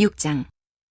6장.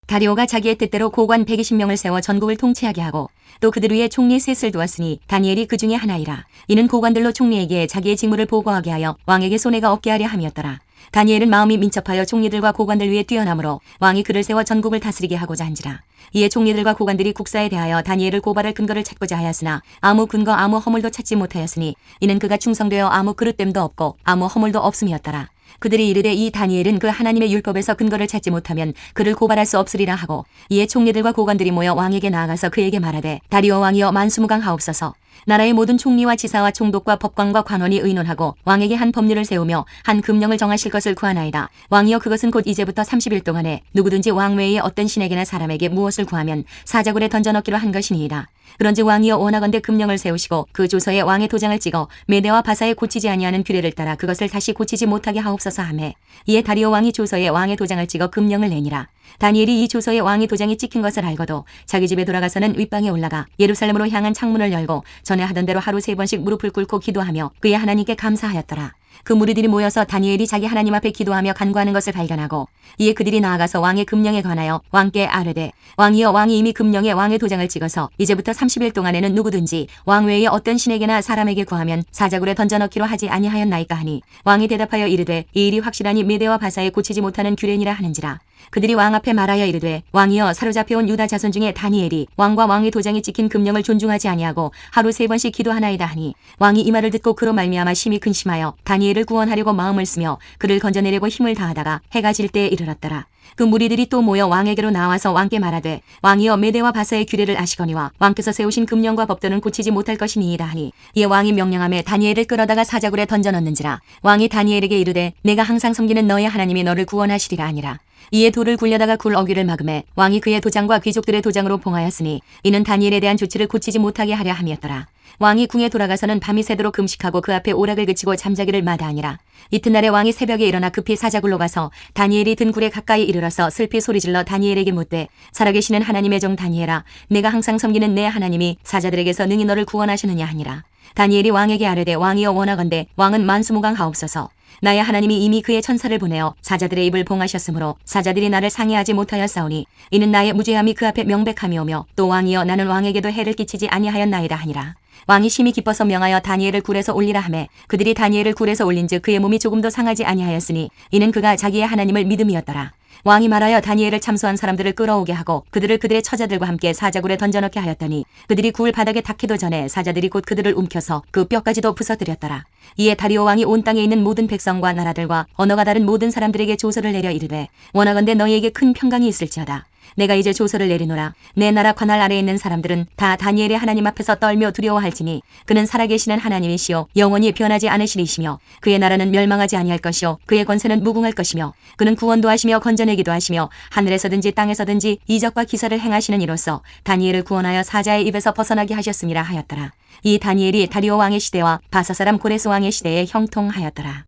다리오가 자기의 뜻대로 고관 120명을 세워 전국을 통치하게 하고 또 그들 위에 총리 셋을 두었으니 다니엘이 그 중에 하나이라. 이는 고관들로 총리에게 자기의 직무를 보고하게 하여 왕에게 손해가 없게 하려 함이었더라. 다니엘은 마음이 민첩하여 총리들과 고관들 위에 뛰어나므로 왕이 그를 세워 전국을 다스리게 하고자 한지라. 이에 총리들과 고관들이 국사에 대하여 다니엘을 고발할 근거를 찾고자 하였으나 아무 근거 아무 허물도 찾지 못하였으니 이는 그가 충성되어 아무 그릇됨도 없고 아무 허물도 없음이었더라. 그들이 이르되 이 다니엘은 그 하나님의 율법에서 근거를 찾지 못하면 그를 고발할 수 없으리라 하고 이에 총리들과 고관들이 모여 왕에게 나아가서 그에게 말하되 다리오 왕이여 만수무강하옵소서. 나라의 모든 총리와 지사와 총독과 법관과 관원이 의논하고 왕에게 한 법률을 세우며 한 금령을 정하실 것을 구하나이다. 왕이여 그것은 곧 이제부터 30일 동안에 누구든지 왕 외의 어떤 신에게나 사람에게 무엇을 구하면 사자굴에 던져넣기로 한 것이니이다. 그런즉 왕이여 원하건대 금령을 세우시고 그 조서에 왕의 도장을 찍어 메대와 바사에 고치지 아니하는 규례를 따라 그것을 다시 고치지 못하게 하옵소서 하매 이에 다리오 왕이 조서에 왕의 도장을 찍어 금령을 내니라. 다니엘이 이 조서에 왕의 도장이 찍힌 것을 알고도 자기 집에 돌아가서는 윗방에 올라가 예루살렘으로 향한 창문을 열고 전에 하던 대로 하루 3번씩 무릎을 꿇고 기도하며 그의 하나님께 감사하였더라. 그 무리들이 모여서 다니엘이 자기 하나님 앞에 기도하며 간구하는 것을 발견하고 이에 그들이 나아가서 왕의 금령에 관하여 왕께 아뢰되 왕이여 왕이 이미 금령에 왕의 도장을 찍어서 이제부터 30일 동안에는 누구든지 왕 외에 어떤 신에게나 사람에게 구하면 사자굴에 던져넣기로 하지 아니하였나이까 하니 왕이 대답하여 이르되 이 일이 확실하니 메대와 바사에 고치지 못하는 규례니라 하는지라. 그들이 왕 앞에 말하여 이르되 왕이여 사로잡혀온 유다 자손 중에 다니엘이 왕과 왕의 도장이 찍힌 금령을 존중하지 아니하고 하루 3번씩 기도하나이다 하니 왕이 이 말을 듣고 그로 말미암아 심히 근심하여 다니엘을 구원하려고 마음을 쓰며 그를 건져내려고 힘을 다하다가 해가 질 때에 이르렀더라. 그 무리들이 또 모여 왕에게로 나와서 왕께 말하되 왕이여 메대와 바사의 규례를 아시거니와 왕께서 세우신 금령과 법도는 고치지 못할 것이니이다 하니 이에 왕이 명령하며 다니엘을 끌어다가 사자굴에 던져넣는지라. 왕이 다니엘에게 이르되 내가 항상 섬기는 너의 하나님이 너를 구원하시리라 하니라. 이에 돌을 굴려다가 굴 어귀를 막음에 왕이 그의 도장과 귀족들의 도장으로 봉하였으니 이는 다니엘에 대한 조치를 고치지 못하게 하려 함이었더라. 왕이 궁에 돌아가서는 밤이 새도록 금식하고 그 앞에 오락을 그치고 잠자기를 마다하니라. 이튿날에 왕이 새벽에 일어나 급히 사자굴로 가서 다니엘이 든 굴에 가까이 이르러서 슬피 소리질러 다니엘에게 묻되 살아계시는 하나님의 종 다니엘아 내가 항상 섬기는 내 하나님이 사자들에게서 능히 너를 구원하시느냐 하니라. 다니엘이 왕에게 아뢰되 왕이여 원하건대 왕은 만수무강하옵소서. 나의 하나님이 이미 그의 천사를 보내어 사자들의 입을 봉하셨으므로 사자들이 나를 상해하지 못하였사오니 이는 나의 무죄함이 그 앞에 명백함이오며 또 왕이여 나는 왕에게도 해를 끼치지 아니하였나이다 하니라. 왕이 심히 기뻐서 명하여 다니엘을 굴에서 올리라 하매 그들이 다니엘을 굴에서 올린즉 그의 몸이 조금도 상하지 아니하였으니 이는 그가 자기의 하나님을 믿음이었더라. 왕이 말하여 다니엘을 참소한 사람들을 끌어오게 하고 그들을 그들의 처자들과 함께 사자굴에 던져넣게 하였더니 그들이 굴 바닥에 닿기도 전에 사자들이 곧 그들을 움켜서 그 뼈까지도 부서뜨렸더라. 이에 다리오 왕이 온 땅에 있는 모든 백성과 나라들과 언어가 다른 모든 사람들에게 조서를 내려 이르되 원하건대 너희에게 큰 평강이 있을지어다. 내가 이제 조서를 내리노라. 내 나라 관할 아래에 있는 사람들은 다 다니엘의 하나님 앞에서 떨며 두려워할지니 그는 살아계시는 하나님이시요 영원히 변하지 않으시리시며 그의 나라는 멸망하지 아니할 것이요 그의 권세는 무궁할 것이며 그는 구원도 하시며 건져내기도 하시며 하늘에서든지 땅에서든지 이적과 기사를 행하시는 이로써 다니엘을 구원하여 사자의 입에서 벗어나게 하셨음이라 하였더라. 이 다니엘이 다리오 왕의 시대와 바사 사람 고레스 왕의 시대에 형통하였더라.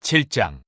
7장.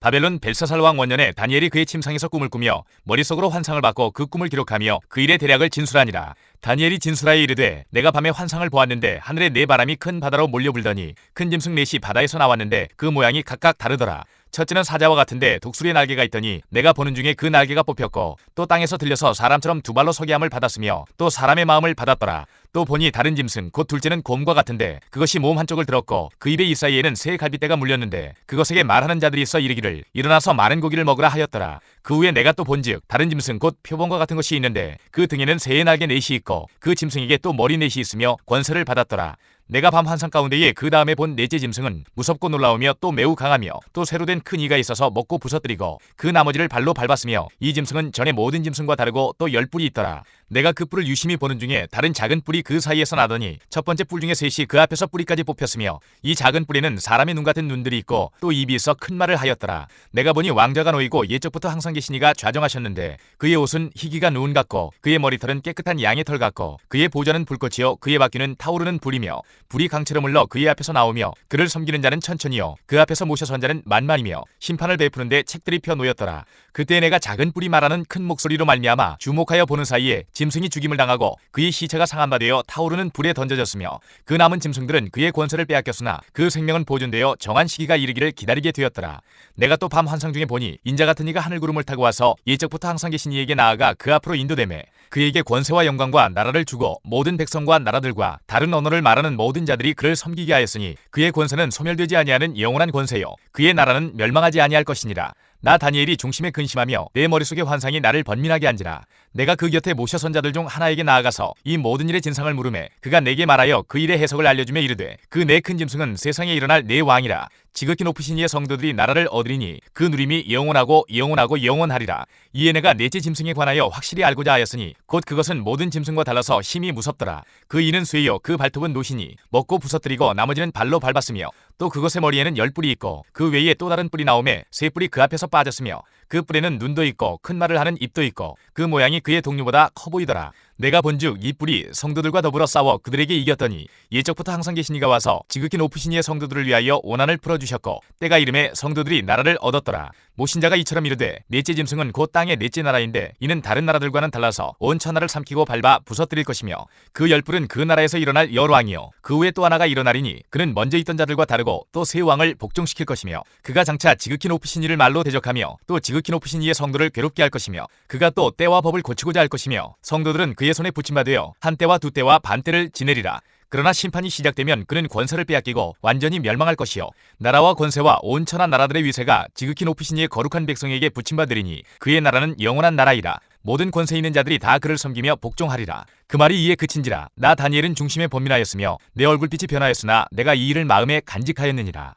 바벨론 벨사살 왕 원년에 다니엘이 그의 침상에서 꿈을 꾸며 머릿속으로 환상을 받고 그 꿈을 기록하며 그 일의 대략을 진술하니라. 다니엘이 진술하여 이르되 내가 밤에 환상을 보았는데 하늘에 네 바람이 큰 바다로 몰려불더니 큰 짐승 넷이 바다에서 나왔는데 그 모양이 각각 다르더라. 첫째는 사자와 같은데 독수리의 날개가 있더니 내가 보는 중에 그 날개가 뽑혔고 또 땅에서 들려서 사람처럼 두 발로 서게 함을 받았으며 또 사람의 마음을 받았더라. 또 보니 다른 짐승 곧 둘째는 곰과 같은데 그것이 몸 한쪽을 들었고 그 입의 이 사이에는 새 갈빗대가 물렸는데 그것에게 말하는 자들이 있어 이르기를 일어나서 마른 고기를 먹으라 하였더라. 그 후에 내가 또 본즉 다른 짐승 곧 표범과 같은 것이 있는데 그 등에는 새의 날개 넷이 있고 그 짐승에게 또 머리 넷이 있으며 권세를 받았더라. 내가 밤 환상 가운데에 그 다음에 본 넷째 짐승은 무섭고 놀라우며 또 매우 강하며 또 새로 된 큰 이가 있어서 먹고 부서뜨리고 그 나머지를 발로 밟았으며 이 짐승은 전에 모든 짐승과 다르고 또 10뿔이 있더라. 내가 그 뿔을 유심히 보는 중에 다른 작은 뿔이 그 사이에서 나더니 첫 번째 뿔 중에 셋이 그 앞에서 뿌리까지 뽑혔으며 이 작은 뿔에는 사람의 눈 같은 눈들이 있고 또 입이 있어 큰 말을 하였더라. 내가 보니 왕자가 놓이고 옛적부터 항상 계신 이가 좌정하셨는데 그의 옷은 희기가 누운 같고 그의 머리털은 깨끗한 양의 털 같고 그의 보좌는 불꽃이요 그의 바퀴는 타오르는 불이며 불이 강체로 물러 그의 앞에서 나오며 그를 섬기는 자는 천천히요 그 앞에서 모셔 선 자는 만만이며 심판을 베푸는데 책들이 펴 놓였더라. 그때 내가 작은 뿔이 말하는 큰 목소리로 말미암아 주목하여 보는 사이에 짐승이 죽임을 당하고 그의 시체가 상한 바 되어 되어 타오르는 불에 던져졌으며 그 남은 짐승들은 그의 권세를 빼앗겼으나 그 생명은 보존되어 정한 시기가 이르기를 기다리게 되었더라. 내가 또 밤 환상 중에 보니 인자 같은 이가 하늘 구름을 타고 와서 예적부터 항상 계신 이에게 나아가 그 앞으로 인도되매 그에게 권세와 영광과 나라를 주고 모든 백성과 나라들과 다른 언어를 말하는 모든 자들이 그를 섬기게 하였으니 그의 권세는 소멸되지 아니하는 영원한 권세요 그의 나라는 멸망하지 아니할 것이니라. 나 다니엘이 중심에 근심하며 내 머릿속의 환상이 나를 번민하게 한지라. 내가 그 곁에 모셔 선 자들 중 하나에게 나아가서 이 모든 일의 진상을 물으매 그가 내게 말하여 그 일의 해석을 알려주며 이르되 그 네 큰 짐승은 세상에 일어날 네 왕이라. 지극히 높으신 이의 성도들이 나라를 얻으리니 그 누림이 영원하고 영원하고 영원하리라. 이에 내가 넷째 짐승에 관하여 확실히 알고자 하였으니 곧 그것은 모든 짐승과 달라서 심히 무섭더라. 그 이는 쇠요 그 발톱은 노시니 먹고 부서뜨리고 나머지는 발로 밟았으며 또 그것의 머리에는 10뿔이 있고 그 외에 또 다른 뿔이 나오매 세 뿔이 그 앞에서 빠졌으며 그 뿔에는 눈도 있고 큰 말을 하는 입도 있고 그 모양이 그의 동류보다 커 보이더라. 내가 본즉 이 뿔이 성도들과 더불어 싸워 그들에게 이겼더니 예적부터 항상 계신 이가 와서 지극히 높으신 이의 성도들을 위하여 원한을 풀어주셨고 때가 이름에 성도들이 나라를 얻었더라. 모신자가 이처럼 이르되 넷째 짐승은 곧 땅의 넷째 나라인데 이는 다른 나라들과는 달라서 온 천하를 삼키고 밟아 부서뜨릴 것이며 그 10뿔은 그 나라에서 일어날 열왕이요 그 후에 또 하나가 일어나리니 그는 먼저 있던 자들과 다르고 또 새 왕을 복종시킬 것이며 그가 장차 지극히 높으신 이를 말로 대적하며 또 지극히 높으신 이의 성도를 괴롭게 할 것이며 그가 또 때와 법을 고치고자 할 것이며 성도들은 그의 손에 붙임받으어 한 때와 두 때와 반 때를 지내리라. 그러나 심판이 시작되면 그는 권세를 빼앗기고 완전히 멸망할 것이요 나라와 권세와 온 천하 나라들의 위세가 지극히 높으신 이의 거룩한 백성에게 붙임받으리니 그의 나라는 영원한 나라이라. 모든 권세 있는 자들이 다 그를 섬기며 복종하리라. 그 말이 이에 그친지라. 나 다니엘은 중심에 번민하였으며 내 얼굴빛이 변하였으나 내가 이 일을 마음에 간직하였느니라.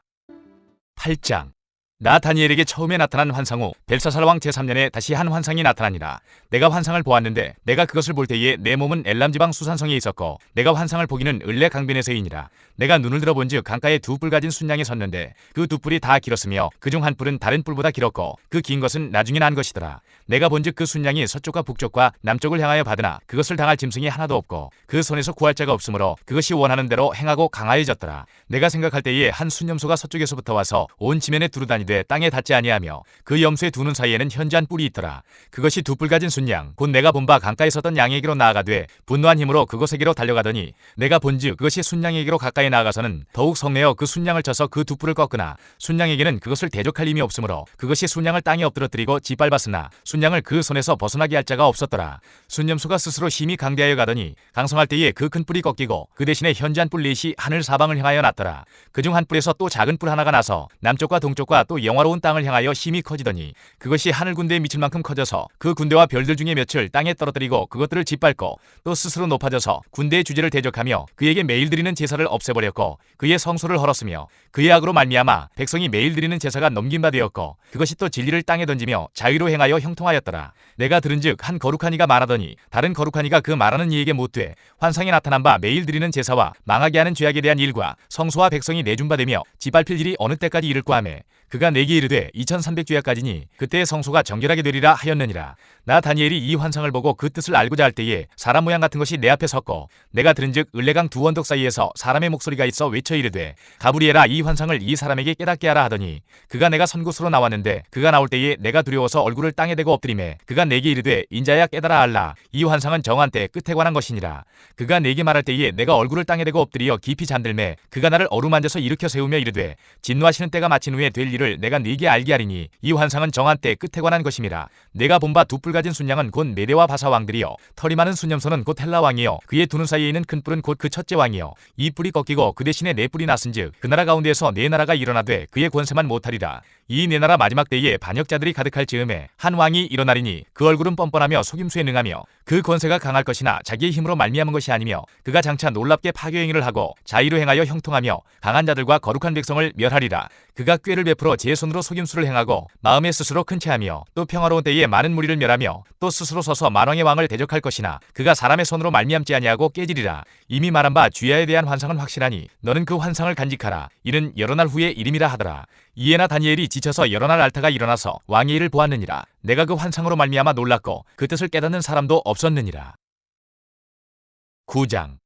8장. 나 다니엘에게 처음에 나타난 환상 후 벨사살 왕 제3년에 다시 한 환상이 나타나니라. 내가 환상을 보았는데 내가 그것을 볼 때에 내 몸은 엘람 지방 수산성에 있었고 내가 환상을 보기는 을레 강변에서이니라. 내가 눈을 들어본즉 강가에 두 뿔 가진 순양이 섰는데 그 두 뿔이 다 길었으며 그중 한 뿔은 다른 뿔보다 길었고 그 긴 것은 나중에 난 것이더라. 내가 본즉 그 순양이 서쪽과 북쪽과 남쪽을 향하여 받으나 그것을 당할 짐승이 하나도 없고 그 손에서 구할 자가 없으므로 그것이 원하는 대로 행하고 강하여졌더라. 내가 생각할 때에 한 순염소가 서쪽에서부터 와서 온 지면에 두루다니되 땅에 닿지 아니하며 그 염소의 두 눈 사이에는 현저한 뿔이 있더라. 그것이 두 뿔 가진 순양 곧 내가 본 바 강가에 섰던 양에게로 나아가되 분노한 힘으로 그것에게로 달려가더니 내가 본즉 그것이 순양에게로 가까이 나아가서는 더욱 성내어 그 순양을 쳐서 그 두 뿔을 꺾으나 순양에게는 그것을 대적할 힘이 없으므로 그것이 순양을 땅에 엎드러뜨리고 짓밟았으나 순양을 그 손에서 벗어나게 할 자가 없었더라. 순염소가 스스로 힘이 강대하여 가더니 강성할 때에 그 큰 뿔이 꺾이고 그 대신에 현저한 뿔 넷이 하늘 사방을 향하여 났더라. 그중 한 뿔에서 또 작은 뿔 하나가 나서 남쪽과 동쪽과 또 영화로운 땅을 향하여 힘이 커지더니 그것이 하늘 군대에 미칠 만큼 커져서 그 군대와 별들 중에 몇을 땅에 떨어뜨리고 그것들을 짓밟고 또 스스로 높아져서 군대의 주제를 대적하며 그에게 매일 드리는 제사를 없애버렸고 그의 성소를 헐었으며 그의 악으로 말미암아 백성이 매일 드리는 제사가 넘긴 바 되었고 그것이 또 진리를 땅에 던지며 자유로 행하여 형통하였더라. 내가 들은즉 한 거룩한 이가 말하더니 다른 거룩한 이가 그 말하는 이에게 못되 환상에 나타난 바 매일 드리는 제사와 망하게 하는 죄악에 대한 일과 성소와 백성이 내준바되며 짓밟힐 일이 어느 때까지 이를까 하매 그가 내게 이르되 2300주야까지니 그때의 성소가 정결하게 되리라 하였느니라. 나 다니엘이 이 환상을 보고 그 뜻을 알고자 할 때에 사람 모양 같은 것이 내 앞에 섰고 내가 들은즉 을레강 두 언덕 사이에서 사람의 목소리가 있어 외쳐 이르되 가브리엘아 이 환상을 이 사람에게 깨닫게 하라 하더니 그가 내가 선 곳으로 나왔는데 그가 나올 때에 내가 두려워서 얼굴을 땅에 대고 엎드리매 그가 내게 이르되 인자야 깨달아 알라 이 환상은 정한 때 끝에 관한 것이니라. 그가 내게 말할 때에 내가 얼굴을 땅에 대고 엎드리어 깊이 잠들매 그가 나를 어루만져서 일으켜 세우며 이르되 진노하시는 때가 마친 후에 될 일을 내가 네게 알게 하리니 이 환상은 정한 때 끝에 관한 것임이라. 내가 본 바 두 뿔 가진 순양은 곧 메대와 바사 왕들이요 털이 많은 순염소는 곧 헬라 왕이요 그의 두 눈 사이에 있는 큰 뿔은 곧 그 첫째 왕이요 이 뿔이 꺾이고 그 대신에 네 뿔이 났은즉 그 나라 가운데에서 네 나라가 일어나되 그의 권세만 못하리라. 이 네 나라 마지막 때에 반역자들이 가득할 즈음에 한 왕이 일어나리니 그 얼굴은 뻔뻔하며 속임수에 능하며 그 권세가 강할 것이나 자기의 힘으로 말미암은 것이 아니며 그가 장차 놀랍게 파괴행위를 하고 자의로 행하여 형통하며 강한 자들과 거룩한 백성을 멸하리라. 그가 꾀를 베풀어 제 손으로 속임수를 행하고 마음에 스스로 큰 체하며 또 평화로운 때에 많은 무리를 멸하며 또 스스로 서서 만왕의 왕을 대적할 것이나 그가 사람의 손으로 말미암지 아니하고 깨지리라. 이미 말한 바 주야에 대한 환상은 확실하니 너는 그 환상을 간직하라. 이는 여러 날 후에 이름이라 하더라. 이에나 다니엘이 지쳐서 여러 날 앓다가 일어나서 왕의 일을 보았느니라. 내가 그 환상으로 말미암아 놀랐고 그 뜻을 깨닫는 사람도 없었느니라. 9장.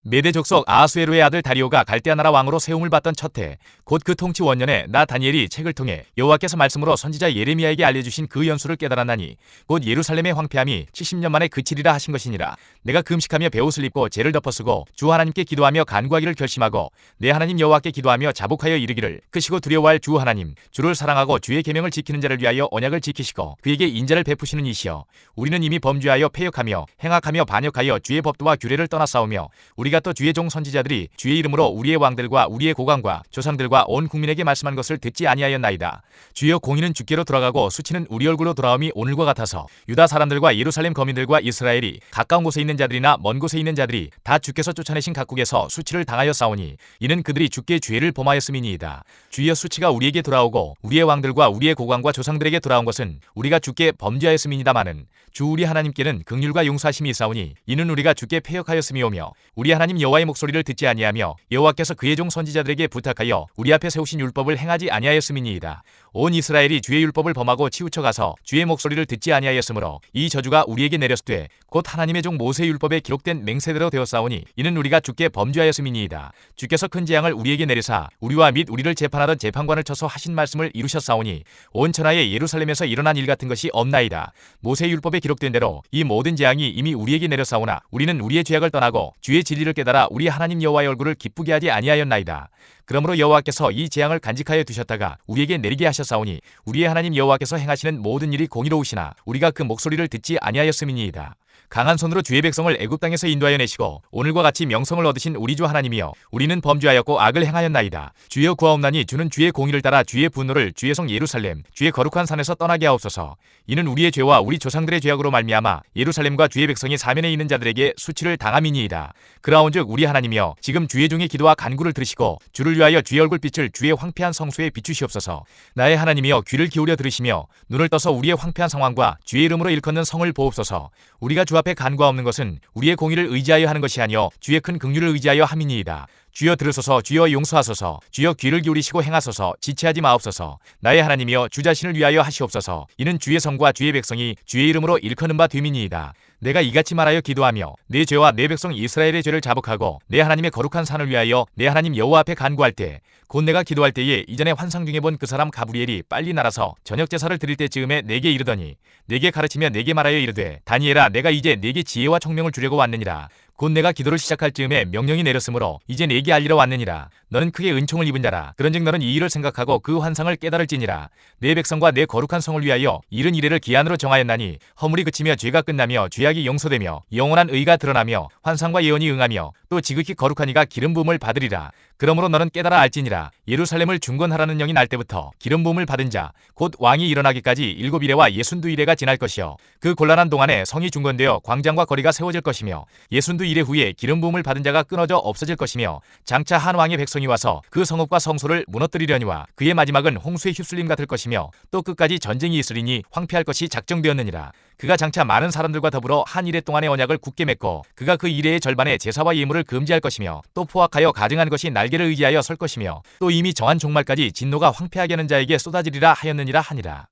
메대 족속 아하수에로의 아들 다리오가 갈대아 나라 왕으로 세움을 받던 첫 해, 곧 그 통치 원년에 나 다니엘이 책을 통해 여호와께서 말씀으로 선지자 예레미야에게 알려주신 그 연수를 깨달았나니 곧 예루살렘의 황폐함이 70년 만에 그치리라 하신 것이니라. 내가 금식하며 베옷을 입고 죄를 덮어쓰고 주 하나님께 기도하며 간구하기를 결심하고 내 하나님 여호와께 기도하며 자복하여 이르기를 크시고 두려워할 주 하나님, 주를 사랑하고 주의 계명을 지키는 자를 위하여 언약을 지키시고 그에게 인자를 베푸시는 이시여, 우리는 이미 범죄하여 패역하며 행악하며 반역하여 주의 법도와 규례를 떠나 싸우며 우리가 또 주의 종 선지자들이 주의 이름으로 우리의 왕들과 우리의 고관과 조상들과 온 국민에게 말씀한 것을 듣지 아니하였나이다. 주여, 공의는 주께로 돌아가고 수치는 우리 얼굴로 돌아옴이 오늘과 같아서 유다 사람들과 예루살렘 거민들과 이스라엘이 가까운 곳에 있는 자들이나 먼 곳에 있는 자들이 다 주께서 쫓아내신 각국에서 수치를 당하여 싸우니 이는 그들이 주께 죄를 범하였음이니이다. 주여, 수치가 우리에게 돌아오고 우리의 왕들과 우리의 고관과 조상들에게 돌아온 것은 우리가 주께 범죄하였음이니다마는 주 우리 하나님께는 긍휼과 용서하심이 있사오니 이는 우리가 주께 패역하였음이오며 우리 하나님 여호와의 목소리를 듣지 아니하며 여호와께서 그의 종 선지자들에게 부탁하여 우리 앞에 세우신 율법을 행하지 아니하였음이니이다. 온 이스라엘이 주의 율법을 범하고 치우쳐 가서 주의 목소리를 듣지 아니하였으므로 이 저주가 우리에게 내렸으되 곧 하나님의 종 모세의 율법에 기록된 맹세대로 되었사오니 이는 우리가 주께 범죄하였음이니이다. 주께서 큰 재앙을 우리에게 내리사 우리와 및 우리를 재판하던 재판관을 쳐서 하신 말씀을 이루셨사오니 온 천하에 예루살렘에서 일어난 일 같은 것이 없나이다. 모세의 율법에 기록된 대로 이 모든 재앙이 이미 우리에게 내렸사오나 우리는 우리의 죄악을 떠나고 주의 진리를 깨달아 우리 하나님 여호와의 얼굴을 기쁘게 하지 아니하였나이다. 그러므로 여호와께서 이 재앙을 간직하여 두셨다가 우리에게 내리게 하셨사오니 우리의 하나님 여호와께서 행하시는 모든 일이 공의로우시나 우리가 그 목소리를 듣지 아니하였음이니이다. 강한 손으로 주의 백성을 애굽 땅에서 인도하여 내시고 오늘과 같이 명성을 얻으신 우리 주 하나님이여, 우리는 범죄하였고 악을 행하였나이다. 주여 구하옵나니 주는 주의 공의를 따라 주의 분노를 주의 성 예루살렘 주의 거룩한 산에서 떠나게 하옵소서. 이는 우리의 죄와 우리 조상들의 죄악으로 말미암아 예루살렘과 주의 백성이 사면에 있는 자들에게 수치를 당함이니이다. 그라온즉 우리 하나님이여, 지금 주의 종의 기도와 간구를 들으시고 주를 위하여 주의 얼굴빛을 주의 황폐한 성소에 비추시옵소서. 나의 하나님이여, 귀를 기울여 들으시며 눈을 떠서 우리의 황폐한 상황과 주의 이름으로 일컫는 성을 보옵소서. 우리가 주 앞에 간구하옵는 것은 우리의 공의를 의지하여 하는 것이 아니요 주의 큰 긍휼을 의지하여 함이니이다. 주여 들으소서. 주여 용서하소서. 주여 귀를 기울이시고 행하소서. 지체하지 마옵소서. 나의 하나님이여, 주 자신을 위하여 하시옵소서. 이는 주의 성과 주의 백성이 주의 이름으로 일컫는 바 됨이니이다. 내가 이같이 말하여 기도하며 내 죄와 내 백성 이스라엘의 죄를 자복하고 내 하나님의 거룩한 산을 위하여 내 하나님 여호와 앞에 간구할 때, 곧 내가 기도할 때에 이전에 환상 중에 본 그 사람 가브리엘이 빨리 날아서 저녁 제사를 드릴 때쯤에 내게 이르더니 내게 가르치며 내게 말하여 이르되, 다니엘아, 내가 이제 내게 지혜와 총명을 주려고 왔느니라. 곧 내가 기도를 시작할 즈음에 명령이 내렸으므로 이제 내게 알리러 왔느니라. 너는 크게 은총을 입은 자라. 그런즉 너는 이 일을 생각하고 그 환상을 깨달을지니라. 내 백성과 내 거룩한 성을 위하여 이른 이래를 기한으로 정하였나니 허물이 그치며 죄가 끝나며 죄악이 용서되며 영원한 의가 드러나며 환상과 예언이 응하며 또 지극히 거룩한 이가 기름 부음을 받으리라. 그러므로 너는 깨달아 알지니라. 예루살렘을 중건하라는 영이 날 때부터 기름 부음을 받은 자 곧 왕이 일어나기까지 7이래와 62이래가 지날 것이요, 그 곤란한 동안에 성이 중건되어 광장과 거리가 세워질 것이며 62이래 후에 기름 부음을 받은 자가 끊어져 없어질 것이며 장차 한 왕의 백성이 와서 그 성읍과 성소를 무너뜨리려니와 그의 마지막은 홍수의 휩쓸림 같을 것이며 또 끝까지 전쟁이 있으리니 황폐할 것이 작정되었느니라. 그가 장차 많은 사람들과 더불어 한 이래 동안의 언약을 굳게 맺고 그가 그 이래의 절반에 제사와 예물을 금지할 것이며 또 포악하여 가증한 것이 날개를 의지하여 설 것이며 또 이미 정한 종말까지 진노가 황폐하게 하는 자에게 쏟아지리라 하였느니라 하니라.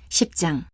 10장.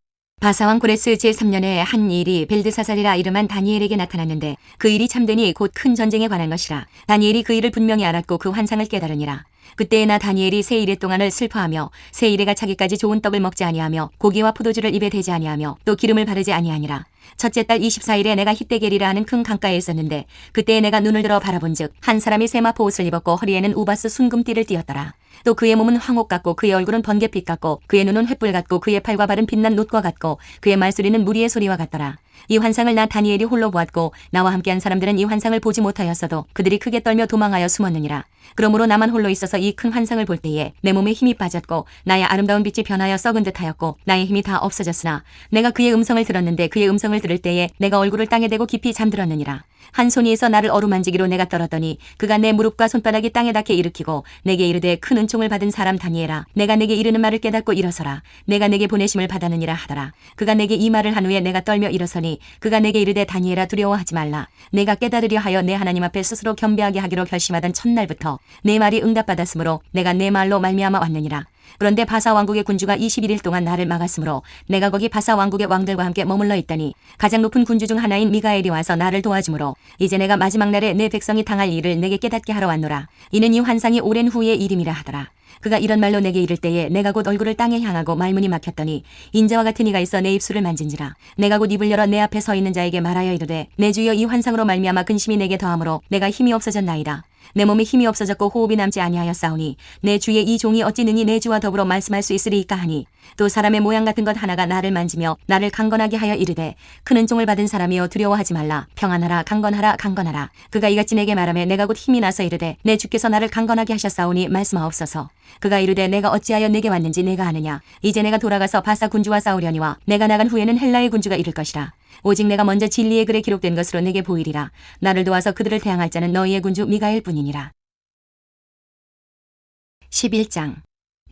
바사왕 고레스 제3년에 한 일이 벨드사살이라 이름한 다니엘에게 나타났는데 그 일이 참되니 곧 큰 전쟁에 관한 것이라. 다니엘이 그 일을 분명히 알았고 그 환상을 깨달으니라. 그때에 나 다니엘이 세 이래 동안을 슬퍼하며 세 이래가 차기까지 좋은 떡을 먹지 아니하며 고기와 포도주를 입에 대지 아니하며 또 기름을 바르지 아니하니라. 첫째 달 24일에 내가 히데겔이라 하는 큰 강가에 있었는데 그때에 내가 눈을 들어 바라본즉 한 사람이 세마포 옷을 입었고 허리에는 우바스 순금띠를 띠었더라. 또 그의 몸은 황옥 같고 그의 얼굴은 번개빛 같고 그의 눈은 횃불 같고 그의 팔과 발은 빛난 놋과 같고 그의 말소리는 무리의 소리와 같더라. 이 환상을 나 다니엘이 홀로 보았고 나와 함께한 사람들은 이 환상을 보지 못하였어도 그들이 크게 떨며 도망하여 숨었느니라. 그러므로 나만 홀로 있어서 이 큰 환상을 볼 때에 내 몸에 힘이 빠졌고 나의 아름다운 빛이 변하여 썩은 듯하였고 나의 힘이 다 없어졌으나 내가 그의 음성을 들었는데 그의 음성을 들을 때에 내가 얼굴을 땅에 대고 깊이 잠들었느니라. 한 손이에서 나를 어루만지기로 내가 떨었더니 그가 내 무릎과 손바닥이 땅에 닿게 일으키고 내게 이르되, 큰 은총을 받은 사람 다니엘아, 내가 내게 이르는 말을 깨닫고 일어서라. 내가 내게 보내심을 받았느니라 하더라. 그가 내게 이 말을 한 후에 내가 떨며 일어서니 그가 내게 이르되, 다니엘아, 두려워하지 말라. 내가 깨달으려 하여 내 하나님 앞에 스스로 겸비하게 하기로 결심하던 첫날부터 내 말이 응답받았으므로 내가 내 말로 말미암아 왔느니라. 그런데 바사 왕국의 군주가 21일 동안 나를 막았으므로 내가 거기 바사 왕국의 왕들과 함께 머물러 있더니 가장 높은 군주 중 하나인 미가엘이 와서 나를 도와주므로 이제 내가 마지막 날에 내 백성이 당할 일을 내게 깨닫게 하러 왔노라. 이는 이 환상이 오랜 후의 일임이라 하더라. 그가 이런 말로 내게 이를 때에 내가 곧 얼굴을 땅에 향하고 말문이 막혔더니 인자와 같은 이가 있어 내 입술을 만진지라. 내가 곧 입을 열어 내 앞에 서 있는 자에게 말하여 이르되 내 주여 이 환상으로 말미암아 근심이 내게 더하므로 내가 힘이 없어졌나이다. 내 몸에 힘이 없어졌고 호흡이 남지 아니하였사오니 내 주의 이 종이 어찌 능히 내 주와 더불어 말씀할 수 있으리이까 하니 또 사람의 모양 같은 것 하나가 나를 만지며 나를 강건하게 하여 이르되 큰 은총을 받은 사람이여 두려워하지 말라. 평안하라. 강건하라. 강건하라. 그가 이같이 내게 말하며 내가 곧 힘이 나서 이르되 내 주께서 나를 강건하게 하셨사오니 말씀하옵소서. 그가 이르되 내가 어찌하여 내게 왔는지 내가 아느냐. 이제 내가 돌아가서 바사 군주와 싸우려니와 내가 나간 후에는 헬라의 군주가 이를 것이라. 오직 내가 먼저 진리의 글에 기록된 것으로 내게 보이리라. 나를 도와서 그들을 대항할 자는 너희의 군주 미가엘 뿐이니라. 11장.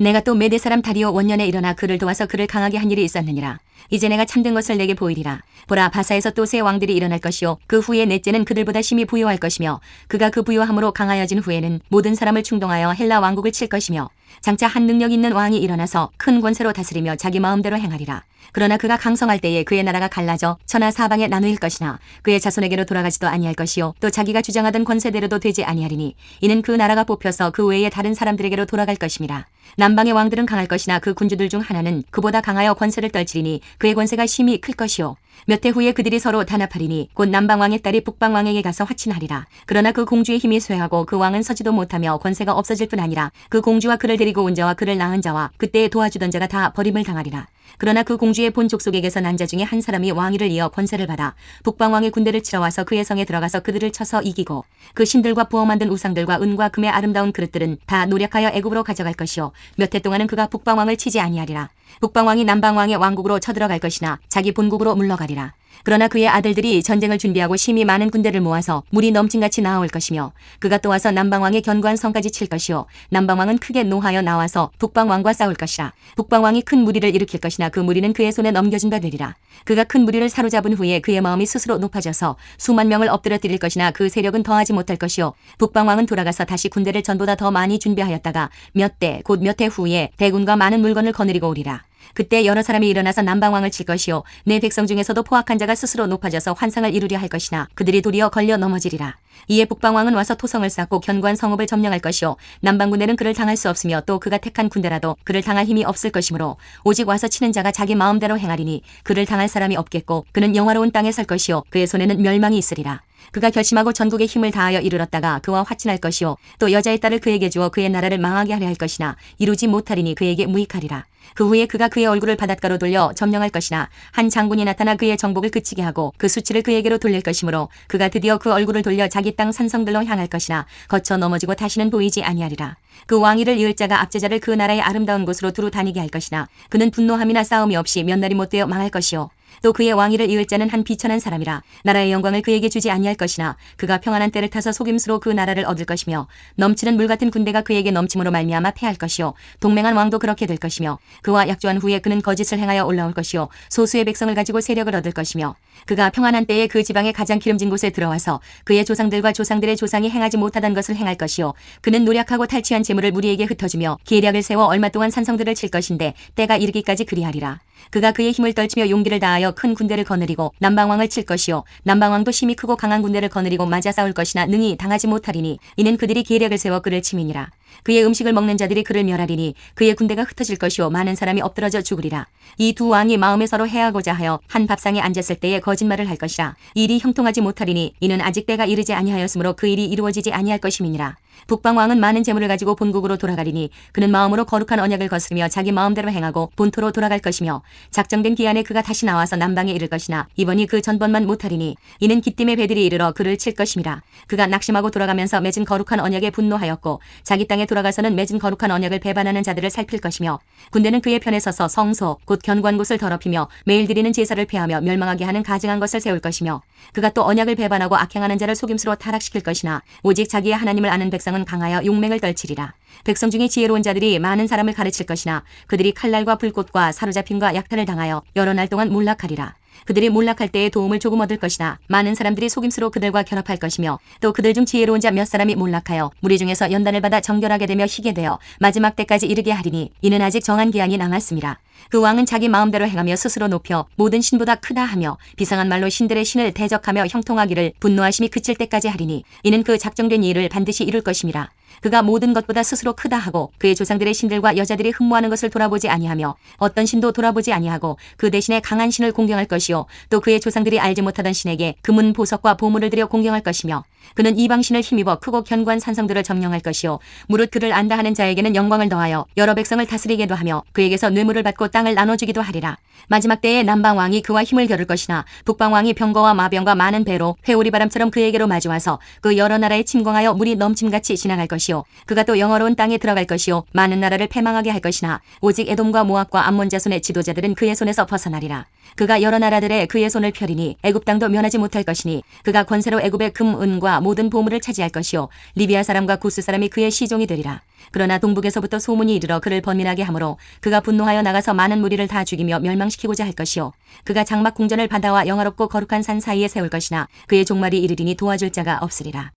내가 또 메대 사람 다리오 원년에 일어나 그를 도와서 그를 강하게 한 일이 있었느니라. 이제 내가 참된 것을 내게 보이리라. 보라, 바사에서 또 새 왕들이 일어날 것이요 그 후에 넷째는 그들보다 심히 부요할 것이며 그가 그 부요함으로 강하여진 후에는 모든 사람을 충동하여 헬라 왕국을 칠 것이며 장차 한 능력 있는 왕이 일어나서 큰 권세로 다스리며 자기 마음대로 행하리라. 그러나 그가 강성할 때에 그의 나라가 갈라져 천하 사방에 나누일 것이나 그의 자손에게로 돌아가지도 아니할 것이요 또 자기가 주장하던 권세대로도 되지 아니하리니 이는 그 나라가 뽑혀서 그 외에 다른 사람들에게로 돌아갈 것임이라. 남방의 왕들은 강할 것이나 그 군주들 중 하나는 그보다 강하여 권세를 떨치리니 그의 권세가 심히 클 것이요 몇 해 후에 그들이 서로 단합하리니 곧 남방왕의 딸이 북방왕에게 가서 화친하리라. 그러나 그 공주의 힘이 쇠하고 그 왕은 서지도 못하며 권세가 없어질 뿐 아니라 그 공주와 그를 데리고 온 자와 그를 낳은 자와 그때에 도와주던 자가 다 버림을 당하리라. 그러나 그 공주의 본 족속에게서 난 자 중에 한 사람이 왕위를 이어 권세를 받아 북방왕의 군대를 치러 와서 그의 성에 들어가서 그들을 쳐서 이기고 그 신들과 부어 만든 우상들과 은과 금의 아름다운 그릇들은 다 노력하여 애굽으로 가져갈 것이요 몇 해 동안은 그가 북방왕을 치지 아니하리라. 북방왕이 남방왕의 왕국으로 쳐들어갈 것이나 자기 본국으로 물러가리라. 그러나 그의 아들들이 전쟁을 준비하고 심히 많은 군대를 모아서 물이 넘친같이 나아올 것이며 그가 또 와서 남방왕의 견고한 성까지 칠 것이요 남방왕은 크게 노하여 나와서 북방왕과 싸울 것이라. 북방왕이 큰 무리를 일으킬 것이나 그 무리는 그의 손에 넘겨준 바 되리라. 그가 큰 무리를 사로잡은 후에 그의 마음이 스스로 높아져서 수만 명을 엎드려뜨릴 것이나 그 세력은 더하지 못할 것이요 북방왕은 돌아가서 다시 군대를 전보다 더 많이 준비하였다가 몇 대 곧 몇 해 후에 대군과 많은 물건을 거느리고 오리라. 그때 여러 사람이 일어나서 남방왕을 칠 것이요 내 백성 중에서도 포악한 자가 스스로 높아져서 환상을 이루려 할 것이나 그들이 도리어 걸려 넘어지리라. 이에 북방왕은 와서 토성을 쌓고 견고한 성읍을 점령할 것이요 남방군대는 그를 당할 수 없으며 또 그가 택한 군대라도 그를 당할 힘이 없을 것이므로 오직 와서 치는 자가 자기 마음대로 행하리니 그를 당할 사람이 없겠고 그는 영화로운 땅에 설 것이요 그의 손에는 멸망이 있으리라. 그가 결심하고 전국의 힘을 다하여 이르렀다가 그와 화친할 것이요 또 여자의 딸을 그에게 주어 그의 나라를 망하게 하려 할 것이나 이루지 못하리니 그에게 무익하리라. 그 후에 그가 그의 얼굴을 바닷가로 돌려 점령할 것이나 한 장군이 나타나 그의 정복을 그치게 하고 그 수치를 그에게로 돌릴 것이므로 그가 드디어 그 얼굴을 돌려 자기 땅 산성들로 향할 것이나 거쳐 넘어지고 다시는 보이지 아니하리라. 그 왕위를 이을 자가 압제자를 그 나라의 아름다운 곳으로 두루 다니게 할 것이나 그는 분노함이나 싸움이 없이 몇 날이 못되어 망할 것이요 또 그의 왕위를 이을 자는 한 비천한 사람이라. 나라의 영광을 그에게 주지 아니할 것이나 그가 평안한 때를 타서 속임수로 그 나라를 얻을 것이며 넘치는 물 같은 군대가 그에게 넘침으로 말미암아 패할 것이요 동맹한 왕도 그렇게 될 것이며 그와 약조한 후에 그는 거짓을 행하여 올라올 것이요 소수의 백성을 가지고 세력을 얻을 것이며 그가 평안한 때에 그 지방의 가장 기름진 곳에 들어와서 그의 조상들과 조상들의 조상이 행하지 못하던 것을 행할 것이요 그는 노력하고 탈취한 재물을 무리에게 흩어주며 계략을 세워 얼마 동안 산성들을 칠 것인데 때가 이르기까지 그리하리라. 그가 그의 힘을 떨치며 용기를 다하여 큰 군대를 거느리고 남방왕을 칠 것이요 남방왕도 힘이 크고 강한 군대를 거느리고 맞아 싸울 것이나 능히 당하지 못하리니 이는 그들이 계략을 세워 그를 치민이라. 그의 음식을 먹는 자들이 그를 멸하리니 그의 군대가 흩어질 것이요 많은 사람이 엎드러져 죽으리라. 이 두 왕이 마음에 서로 해하고자 하여 한 밥상에 앉았을 때에 거짓말을 할 것이라. 일이 형통하지 못하리니 이는 아직 때가 이르지 아니하였으므로 그 일이 이루어지지 아니할 것임이니라. 북방왕은 많은 재물을 가지고 본국으로 돌아가리니 그는 마음으로 거룩한 언약을 거스르며 자기 마음대로 행하고 본토로 돌아갈 것이며 작정된 기한에 그가 다시 나와서 남방에 이를 것이나 이번이 그 전번만 못하리니 이는 기띔의 배들이 이르러 그를 칠 것임이라. 그가 낙심하고 돌아가면서 맺은 거룩한 언약에 분노하였고 자기 땅에 돌아가서는 맺은 거룩한 언약을 배반하는 자들을 살필 것이며 군대는 그의 편에 서서 성소 곧 견고한 곳을 더럽히며 매일 드리는 제사를 폐하며 멸망하게 하는 가증한 것을 세울 것이며 그가 또 언약을 배반하고 악행하는 자를 속임수로 타락시킬 것이나 오직 자기의 하나님을 아는 백성은 강하여 용맹을 떨치리라. 백성 중에 지혜로운 자들이 많은 사람을 가르칠 것이나 그들이 칼날과 불꽃과 사로잡힘과 약탈을 당하여 여러 날 동안 몰락하리라. 그들이 몰락할 때의 도움을 조금 얻을 것이다. 많은 사람들이 속임수로 그들과 결합할 것이며 또 그들 중 지혜로운 자 몇 사람이 몰락하여 무리 중에서 연단을 받아 정결하게 되며 희게 되어 마지막 때까지 이르게 하리니 이는 아직 정한 기한이 남았습니다. 그 왕은 자기 마음대로 행하며 스스로 높여 모든 신보다 크다 하며 비상한 말로 신들의 신을 대적하며 형통하기를 분노하심이 그칠 때까지 하리니 이는 그 작정된 일을 반드시 이룰 것임이라. 그가 모든 것보다 스스로 크다 하고 그의 조상들의 신들과 여자들이 흠모하는 것을 돌아보지 아니하며 어떤 신도 돌아보지 아니하고 그 대신에 강한 신을 공경할 것이요 또 그의 조상들이 알지 못하던 신에게 금은 보석과 보물을 들여 공경할 것이며 그는 이방신을 힘입어 크고 견고한 산성들을 점령할 것이요 무릇 그를 안다 하는 자에게는 영광을 더하여 여러 백성을 다스리게도 하며 그에게서 뇌물을 받고 땅을 나눠주기도 하리라. 마지막 때에 남방왕이 그와 힘을 겨룰 것이나 북방왕이 병거와 마병과 많은 배로 회오리 바람처럼 그에게로 마주와서 그 여러 나라에 침공하여 물이 넘침같이 지나갈 것이요 그가 또 영화로운 땅에 들어갈 것이요 많은 나라를 패망하게 할 것이나 오직 에돔과 모압과 암몬 자손의 지도자들은 그의 손에서 벗어나리라. 그가 여러 나라들의 그의 손을 펴리니 애굽 땅도 면하지 못할 것이니 그가 권세로 애굽의 금, 은과 모든 보물을 차지할 것이요 리비아 사람과 구스 사람이 그의 시종이 되리라. 그러나 동북에서부터 소문이 이르러 그를 번민하게 하므로 그가 분노하여 나가서 많은 무리를 다 죽이며 멸망시키고자 할 것이요 그가 장막 궁전을 바다와 영화롭고 거룩한 산 사이에 세울 것이나 그의 종말이 이르리니 도와줄 자가 없으리라.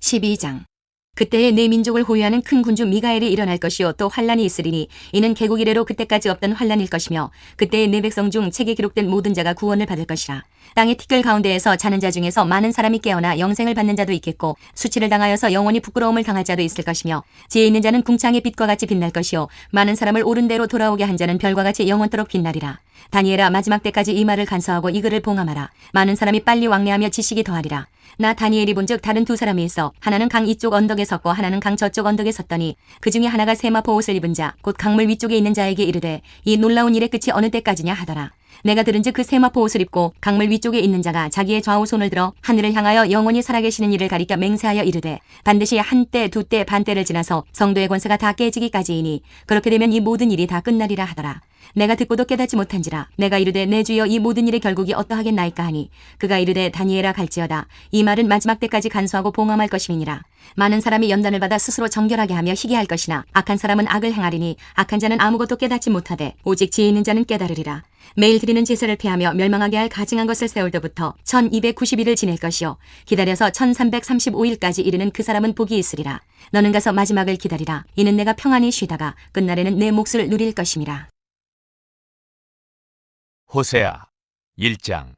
12장 그때에 내 민족을 호위하는 큰 군주 미가엘이 일어날 것이요 또 환란이 있으리니 이는 개국 이래로 그때까지 없던 환란일 것이며 그때에 내 백성 중 책에 기록된 모든 자가 구원을 받을 것이라. 땅의 티끌 가운데에서 자는 자 중에서 많은 사람이 깨어나 영생을 받는 자도 있겠고 수치를 당하여서 영원히 부끄러움을 당할 자도 있을 것이며 지혜 있는 자는 궁창의 빛과 같이 빛날 것이요 많은 사람을 옳은 대로 돌아오게 한 자는 별과 같이 영원토록 빛나리라. 다니엘아 마지막 때까지 이 말을 간서하고 이 글을 봉함하라. 많은 사람이 빨리 왕래하며 지식이 더하리라. 나 다니엘이 본즉 다른 두 사람이 있어 하나는 강 이쪽 언덕에 섰고 하나는 강 저쪽 언덕에 섰더니 그 중에 하나가 세마포 옷을 입은 자 곧 강물 위쪽에 있는 자에게 이르되 이 놀라운 일의 끝이 어느 때까지냐 하더라. 내가 들은즉 그 세마포 옷을 입고 강물 위쪽에 있는 자가 자기의 좌우 손을 들어 하늘을 향하여 영원히 살아계시는 이를 가리켜 맹세하여 이르되 반드시 한 때 두 때 반 때를 지나서 성도의 권세가 다 깨지기까지이니 그렇게 되면 이 모든 일이 다 끝나리라 하더라. 내가 듣고도 깨닫지 못한지라. 내가 이르되 내 주여 이 모든 일의 결국이 어떠하겠나이까 하니 그가 이르되 다니엘아 갈지어다. 이 말은 마지막 때까지 간수하고 봉함할 것임이니라. 많은 사람이 연단을 받아 스스로 정결하게 하며 희게 할 것이나 악한 사람은 악을 행하리니 악한 자는 아무것도 깨닫지 못하되 오직 지혜 있는 자는 깨달으리라. 매일 드리는 제사를 피하며 멸망하게 할 가증한 것을 세울 때부터 1290일을 지낼 것이요 기다려서 1335일까지 이르는 그 사람은 복이 있으리라. 너는 가서 마지막을 기다리라. 이는 내가 평안히 쉬다가 끝날에는 내 몫을 누릴 것임이라. 호세아 1장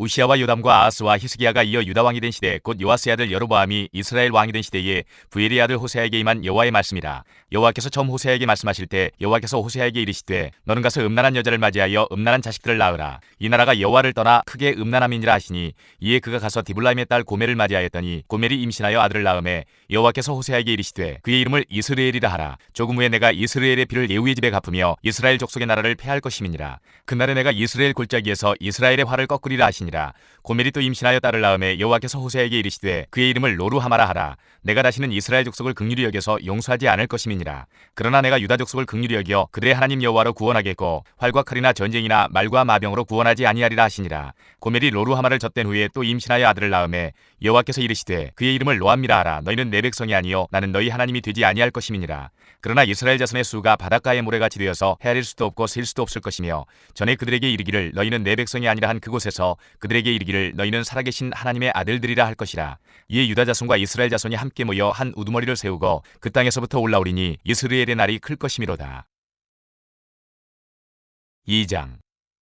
우시아와 요담과 아하스와 히스기야가 이어 유다 왕이 된 시대 곧 요아스의 아들 여로보암이 이스라엘 왕이 된 시대에 부엘의 아들 호세아에게 임한 여호와의 말씀이라. 여호와께서 처음 호세아에게 말씀하실 때 여호와께서 호세아에게 이르시되 너는 가서 음란한 여자를 맞이하여 음란한 자식들을 낳으라. 이 나라가 여호와를 떠나 크게 음란함이니라 하시니 이에 그가 가서 디블라임의 딸 고멜을 맞이하였더니 고멜이 임신하여 아들을 낳음에 여호와께서 호세아에게 이르시되 그의 이름을 이스르엘이라 하라. 조금 후에 내가 이스르엘의 피를 예후의 집에 갚으며 이스라엘 족속의 나라를 패할 것임이니라. 그날에 내가 이스라엘 골짜기에서 이스라엘의 활을 꺾으리라 하시니라. 고멜이 또 임신하여 딸을 낳음에 여호와께서 호세아에게 이르시되 그의 이름을 로루하마라 하라. 내가 다시는 이스라엘 족속을 긍휼히 여겨서 용서하지 않을 것임이니라. 그러나 내가 유다 족속을 긍휼히 여겨 그들의 하나님 여호와로 구원하겠고 활과 칼이나 전쟁이나 말과 마병으로 구원하지 아니하리라 하시니라. 고멜이 로루하마를 젖된 후에 또 임신하여 아들을 낳음에 여호와께서 이르시되 그의 이름을 로암미라 하라. 너희는 내 백성이 아니요 나는 너희 하나님이 되지 아니할 것임이니라. 그러나 이스라엘 자손의 수가 바닷가의 모래같이 되어서 헤아릴 수도 없고 셀 수도 없을 것이며 전에 그들에게 이르기를 너희는 내 백성이 아니라 한 그곳에서 그들에게 이르기를 너희는 살아계신 하나님의 아들들이라 할 것이라. 이에 유다 자손과 이스라엘 자손이 함께 모여 한 우두머리를 세우고 그 땅에서부터 올라오리니 이스라엘의 날이 클 것이미로다. 2장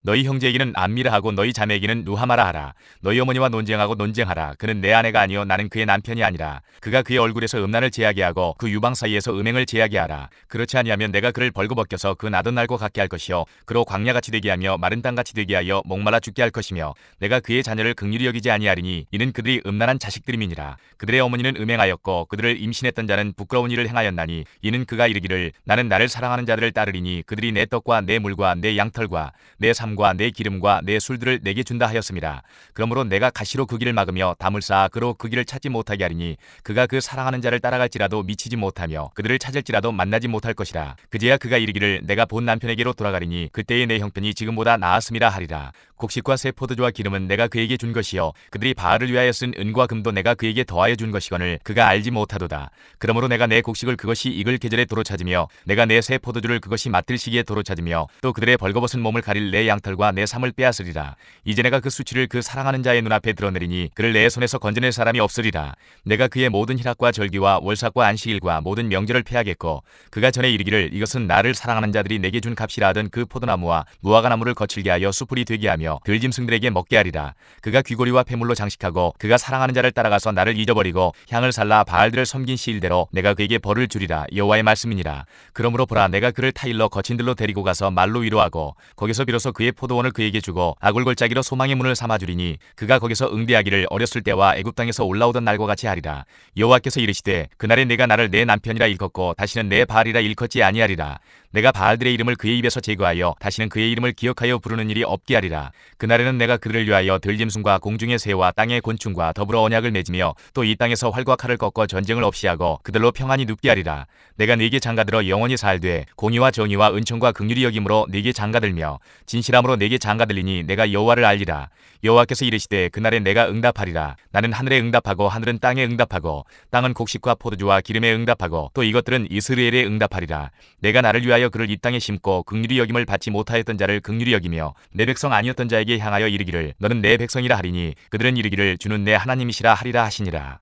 너희 형제에게는 암미라 하고 너희 자매에게는 누하마라 하라. 너희 어머니와 논쟁하고 논쟁하라. 그는 내 아내가 아니요 나는 그의 남편이 아니라. 그가 그의 얼굴에서 음란을 제하게 하고 그 유방 사이에서 음행을 제하게 하라. 그렇지 아니하면 내가 그를 벌거벗겨서 그 나던 날과 같게 할 것이요 그로 광야같이 되게 하며 마른 땅같이 되게 하여 목말라 죽게 할 것이며 내가 그의 자녀를 긍휼히 여기지 아니하리니 이는 그들이 음란한 자식들임이니라. 그들의 어머니는 음행하였고 그들을 임신했던 자는 부끄러운 일을 행하였나니 이는 그가 이르기를 나는 나를 사랑하는 자들을 따르리니 그들이 내 떡과 내 물과 내 양털과 내 삶과 내 기름과 내 술들을 내게 준다 하였습니다. 그러므로 내가 가시로 그 길을 막으며 담을 쌓아 그로 그 길을 찾지 못하게 하리니 그가 그 사랑하는 자를 따라갈지라도 미치지 못하며 그들을 찾을지라도 만나지 못할 것이라. 그제야 그가 이르기를 내가 본 남편에게로 돌아가리니 그때의 내 형편이 지금보다 나았음이라 하리라. 곡식과 새 포도주와 기름은 내가 그에게 준 것이요 그들이 바알을 위하여 쓴 은과 금도 내가 그에게 더하여 준 것이거늘 그가 알지 못하도다. 그러므로 내가 내 곡식을 그것이 익을 계절에 도로 찾으며 내가 내 새 포도주를 그것이 맡을 시기에 도로 찾으며 또 그들의 벌거벗은 몸을 가릴 내 양털과 내 삶을 빼앗으리라. 이제 내가 그 수치를 그 사랑하는 자의 눈앞에 드러내리니 그를 내 손에서 건져낼 사람이 없으리라. 내가 그의 모든 희락과 절기와 월삭과 안식일과 모든 명절을 폐하겠고 그가 전에 이르기를 이것은 나를 사랑하는 자들이 내게 준 값이라 하던 그 포도나무와 무화과나무를 거칠게 하여 수풀이 되게 하며 들짐승들에게 먹게 하리라. 그가 귀고리와 폐물로 장식하고 그가 사랑하는 자를 따라가서 나를 잊어버리고 향을 살라 바알들을 섬긴 시일대로 내가 그에게 벌을 주리라. 여호와의 말씀이니라. 그러므로 보라 내가 그를 타일러 거친 들로 데리고 가서 말로 위로하고 거기서 비로소 그의 포도원을 그에게 주고 아굴골짜기로 소망의 문을 삼아주리니 그가 거기서 응대하기를 어렸을 때와 애굽 땅에서 올라오던 날과 같이 하리라. 여호와께서 이르시되 그날에 내가 나를 내 남편이라 일컫고 다시는 내 바알이라 일컫지 아니하리라. 내가 바알들의 이름을 그의 입에서 제거하여 다시는 그의 이름을 기억하여 부르는 일이 없게 하리라. 그날에는 내가 그를 위하여 들짐승과 공중의 새와 땅의 곤충과 더불어 언약을 맺으며 또 이 땅에서 활과 칼을 꺾어 전쟁을 없이 하고 그들로 평안히 눕게 하리라. 내가 네게 장가들어 영원히 살되 공의와 정의와 은총과 긍휼이 여김으로 네게 장가들며 진실함으로 네게 장가들리니 내가 여호와를 알리라. 여호와께서 이르시되 그날에 내가 응답하리라. 나는 하늘에 응답하고 하늘은 땅에 응답하고 땅은 곡식과 포도주와 기름에 응답하고 또 이것들은 이스라엘에 응답하리라. 내가 나를 위하여 그를 이 땅에 심고 긍휼히 여김을 받지 못하였던 자를 긍휼히 여기며 내 백성 아니었던 자에게 향하여 이르기를 너는 내 백성이라 하리니 그들은 이르기를 주는 내 하나님이시라 하리라 하시니라.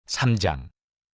3장.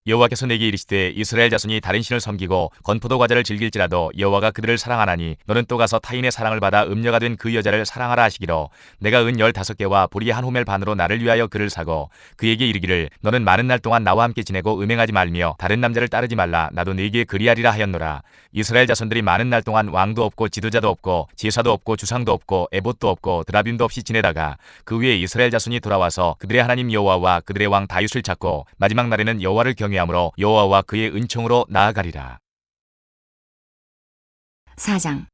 여호와께서 내게 이르시되 이스라엘 자손이 다른 신을 섬기고 건포도 과자를 즐길지라도 여호와가 그들을 사랑하나니 너는 또 가서 타인의 사랑을 받아 음녀가 된 그 여자를 사랑하라 하시기로 내가 은 15개와 보리 한 호멜 반으로 나를 위하여 그를 사고 그에게 이르기를 너는 많은 날 동안 나와 함께 지내고 음행하지 말며 다른 남자를 따르지 말라. 나도 네게 그리하리라 하였노라. 이스라엘 자손들이 많은 날 동안 왕도 없고 지도자도 없고 제사도 없고 주상도 없고 에봇도 없고 드라빔도 없이 지내다가 그 위에 이스라엘 자손이 돌아와서 그들의 하나님 여호와와 그들의 왕 다윗을 찾고 마지막 날에는 여호와를 경외함으로 여호와와 그의 은총으로 나아가리라. 4장.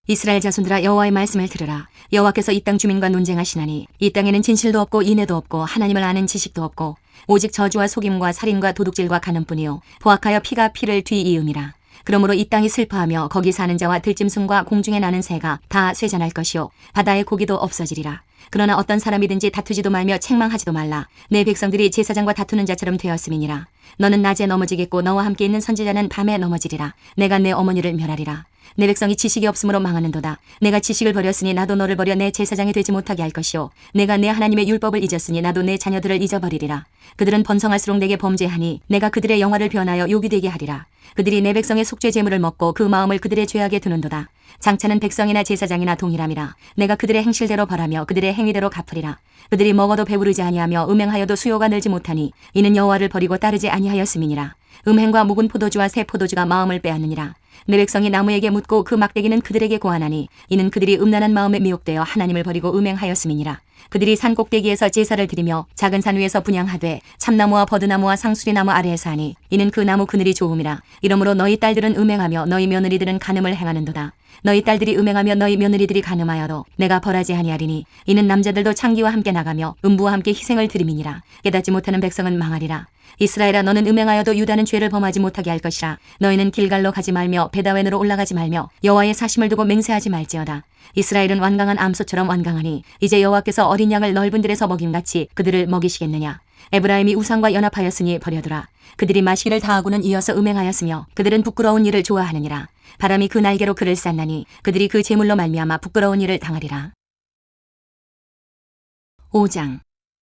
이스라엘 자손들아 여호와의 말씀을 들으라. 여호와께서 이 땅 주민과 논쟁하시나니 이 땅에는 진실도 없고 인애도 없고 하나님을 아는 지식도 없고 오직 저주와 속임과 살인과 도둑질과 간음뿐이요 포악하여 피가 피를 뒤이음이라. 그러므로 이 땅이 슬퍼하며 거기 사는 자와 들짐승과 공중에 나는 새가 다 쇠잔할 것이요 바다의 고기도 없어지리라. 그러나 어떤 사람이든지 다투지도 말며 책망하지도 말라. 내 백성들이 제사장과 다투는 자처럼 되었음이니라. 너는 낮에 넘어지겠고 너와 함께 있는 선지자는 밤에 넘어지리라. 내가 내 어머니를 멸하리라. 내 백성이 지식이 없으므로 망하는도다. 내가 지식을 버렸으니 나도 너를 버려 내 제사장이 되지 못하게 할 것이요 내가 내 하나님의 율법을 잊었으니 나도 내 자녀들을 잊어버리리라. 그들은 번성할수록 내게 범죄하니 내가 그들의 영화를 변하여 욕이 되게 하리라. 그들이 내 백성의 속죄 제물을 먹고 그 마음을 그들의 죄악에 두는도다. 장차는 백성이나 제사장이나 동일함이라. 내가 그들의 행실대로 벌하며 그들의 행위대로 갚으리라. 그들이 먹어도 배부르지 아니하며 음행하여도 수요가 늘지 못하니 이는 여호와를 버리고 따르지 아니하였음이니라. 음행과 묵은 포도주와 새 포도주가 마음을 빼앗느니라. 내 백성이 나무에게 묻고 그 막대기는 그들에게 고하나니 이는 그들이 음란한 마음에 미혹되어 하나님을 버리고 음행하였음이니라. 그들이 산 꼭대기에서 제사를 드리며 작은 산 위에서 분향하되 참나무와 버드나무와 상수리나무 아래에서 하니 이는 그 나무 그늘이 좋음이라. 이러므로 너희 딸들은 음행하며 너희 며느리들은 간음을 행하는도다. 너희 딸들이 음행하며 너희 며느리들이 간음하여도 내가 벌하지 아니하리니 이는 남자들도 창기와 함께 나가며 음부와 함께 희생을 드림이니라. 깨닫지 못하는 백성은 망하리라. 이스라엘아 너는 음행하여도 유다는 죄를 범하지 못하게 할 것이라. 너희는 길갈로 가지 말며 베다웬으로 올라가지 말며 여호와의 사심을 두고 맹세하지 말지어다. 이스라엘은 완강한 암소처럼 완강하니 이제 여호와께서 어린 양을 넓은 들에서 먹임같이 그들을 먹이시겠느냐. 에브라임이 우상과 연합하였으니 버려두라. 그들이 마시기를 다하고는 이어서 음행하였으며 그들은 부끄러운 일을 좋아하느니라. 바람이 그 날개로 그를 쌌나니 그들이 그 제물로 말미암아 부끄러운 일을 당하리라. 5장.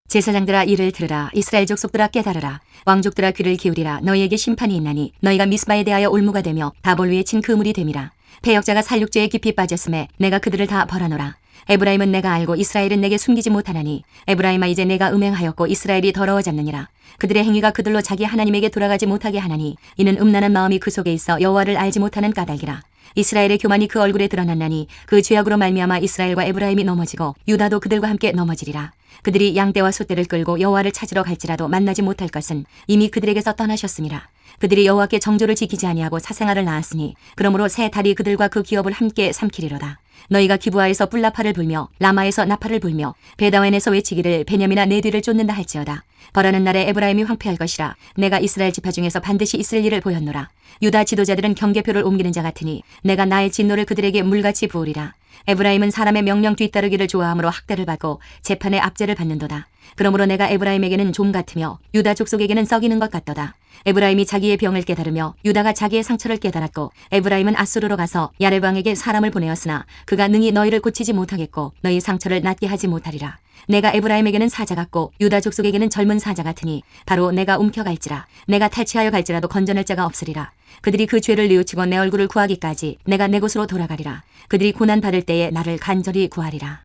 제사장들아 이를 들으라. 이스라엘 족속들아 깨달으라. 왕족들아 귀를 기울이라. 너희에게 심판이 있나니 너희가 미스바에 대하여 올무가 되며 다볼 위에 친 그물이 됨이라. 패역자가 살육죄에 깊이 빠졌음에 내가 그들을 다 벌하노라. 에브라임은 내가 알고 이스라엘은 내게 숨기지 못하나니 에브라임아 이제 내가 음행하였고 이스라엘이 더러워졌느니라. 그들의 행위가 그들로 자기 하나님에게 돌아가지 못하게 하나니 이는 음란한 마음이 그 속에 있어 여호와를 알지 못하는 까닭이라. 이스라엘의 교만이 그 얼굴에 드러났나니 그 죄악으로 말미암아 이스라엘과 에브라임이 넘어지고 유다도 그들과 함께 넘어지리라. 그들이 양떼와 소떼를 끌고 여호와를 찾으러 갈지라도 만나지 못할 것은 이미 그들에게서 떠나셨음이라. 그들이 여호와께 정조를 지키지 아니하고 사생아를 낳았으니 그러므로 새 달이 그들과 그 기업을 함께 삼키리로다. 너희가 기브아에서 뿔나파를 불며 라마에서 나파를 불며 베다웬에서 외치기를 베냐민아 내 뒤를 쫓는다 할지어다. 벌하는 날에 에브라임이 황폐할 것이라. 내가 이스라엘 지파 중에서 반드시 있을 일을 보였노라. 유다 지도자들은 경계표를 옮기는 자 같으니 내가 나의 진노를 그들에게 물같이 부으리라. 에브라임은 사람의 명령 뒤따르기를 좋아하므로 학대를 받고 재판의 압제를 받는도다. 그러므로 내가 에브라임에게는 좀 같으며 유다 족속에게는 썩이는 것 같도다. 에브라임이 자기의 병을 깨달으며 유다가 자기의 상처를 깨달았고 에브라임은 아수르로 가서 야레방에게 사람을 보내었으나 그가 능히 너희를 고치지 못하겠고 너희 상처를 낫게 하지 못하리라. 내가 에브라임에게는 사자 같고 유다 족속에게는 젊은 사자 같으니 바로 내가 움켜갈지라. 내가 탈취하여 갈지라도 건져낼 자가 없으리라. 그들이 그 죄를 뉘우치고 내 얼굴을 구하기까지 내가 내 곳으로 돌아가리라. 그들이 고난 받을 때에 나를 간절히 구하리라.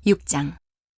6장.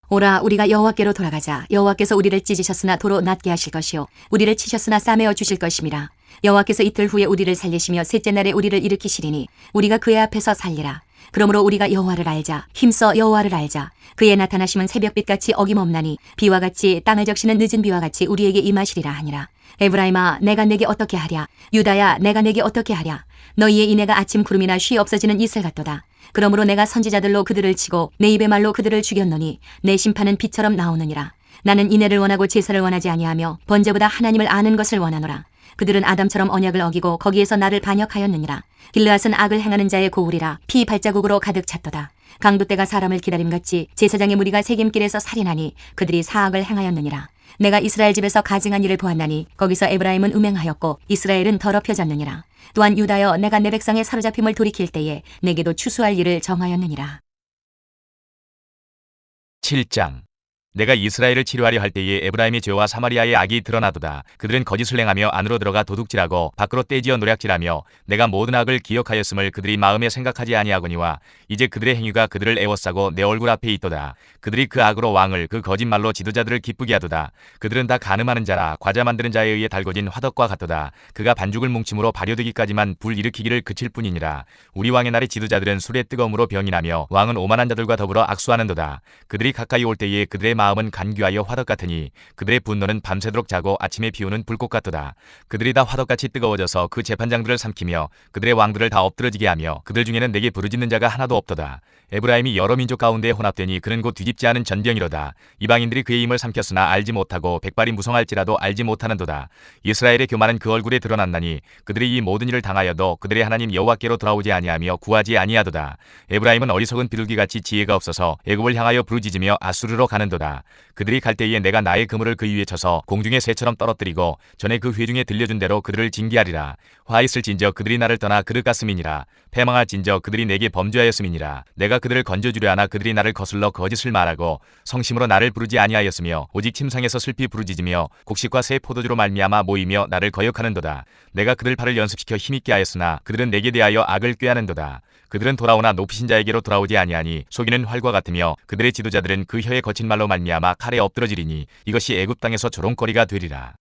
오라 우리가 여호와께로 돌아가자. 여호와께서 우리를 찢으셨으나 도로 낫게 하실 것이요 우리를 치셨으나 싸매어 주실 것임이라. 여호와께서 이틀 후에 우리를 살리시며 셋째 날에 우리를 일으키시리니 우리가 그의 앞에서 살리라. 그러므로 우리가 여호와를 알자. 힘써 여호와를 알자. 그의 나타나심은 새벽빛같이 어김없나니 비와 같이 땅을 적시는 늦은 비와 같이 우리에게 임하시리라 하니라. 에브라임아 내가 내게 어떻게 하랴. 유다야 내가 내게 어떻게 하랴. 너희의 인애가 아침 구름이나 쉬 없어지는 이슬 같도다. 그러므로 내가 선지자들로 그들을 치고 내 입의 말로 그들을 죽였노니 내 심판은 빛처럼 나오느니라. 나는 인애를 원하고 제사를 원하지 아니하며 번제보다 하나님을 아는 것을 원하노라. 그들은 아담처럼 언약을 어기고 거기에서 나를 반역하였느니라. 길르앗은 악을 행하는 자의 고울이라 피 발자국으로 가득 찼도다. 강도떼가 사람을 기다림같이 제사장의 무리가 새김길에서 살인하니 그들이 사악을 행하였느니라. 내가 이스라엘 집에서 가증한 일을 보았나니 거기서 에브라임은 음행하였고 이스라엘은 더럽혀졌느니라. 또한 유다여 내가 내 백성의 사로잡힘을 돌이킬 때에 내게도 추수할 일을 정하였느니라. 7장. 내가 이스라엘을 치료하려 할 때에 에브라임의 죄와 사마리아의 악이 드러나도다. 그들은 거짓을 행하며 안으로 들어가 도둑질하고 밖으로 떼지어 노략질하며 내가 모든 악을 기억하였음을 그들이 마음에 생각하지 아니하거니와 이제 그들의 행위가 그들을 애워싸고 내 얼굴 앞에 있도다. 그들이 그 악으로 왕을 그 거짓말로 지도자들을 기쁘게 하도다. 그들은 다 가늠하는 자라 과자 만드는 자에 의해 달궈진 화덕과 같도다. 그가 반죽을 뭉침으로 발효되기까지만 불 일으키기를 그칠 뿐이니라. 우리 왕의 날의 지도자들은 술의 뜨거움으로 병이 나며 왕은 오만한 자들과 더불어 악수하는도다. 그들이 가까이 올 때에 그들의 마음은 간귀하여 화덕 같으니 그들의 분노는 밤새도록 자고 아침에 비우는 불꽃 같도다. 그들이 다 화덕같이 뜨거워져서 그 재판장들을 삼키며 그들의 왕들을 다 엎드러지게 하며 그들 중에는 내게 부르짖는 자가 하나도 없도다. 에브라임이 여러 민족 가운데 혼합되니 그는 곧 뒤집지 않은 전병이로다. 이방인들이 그의 힘을 삼켰으나 알지 못하고 백발이 무성할지라도 알지 못하는도다. 이스라엘의 교만은 그 얼굴에 드러났나니 그들이 이 모든 일을 당하여도 그들의 하나님 여호와께로 돌아오지 아니하며 구하지 아니하도다. 에브라임은 어리석은 비둘기같이 지혜가 없어서 애굽을 향하여 부르짖으며 아수르로 가는도다. 그들이 갈 때에 내가 나의 그물을 그 위에 쳐서 공중의 새처럼 떨어뜨리고 전에 그 회중에 들려준 대로 그들을 징계하리라. 화 있을진저 그들이 나를 떠나 그릇 갔음이니라. 패망할진저 그들이 내게 범죄하였음이니라. 내가 그들을 건져주려 하나 그들이 나를 거슬러 거짓을 말하고 성심으로 나를 부르지 아니하였으며 오직 침상에서 슬피 부르짖으며 곡식과 새 포도주로 말미암아 모이며 나를 거역하는도다. 내가 그들 팔을 연습시켜 힘있게 하였으나 그들은 내게 대하여 악을 꾀하는도다. 그들은 돌아오나 높이신 자에게로 돌아오지 아니하니 속이는 활과 같으며 그들의 지도자들은 그 혀의 거친 말로 말미암아 칼에 엎드러지리니 이것이 애굽 땅에서 조롱거리가 되리라.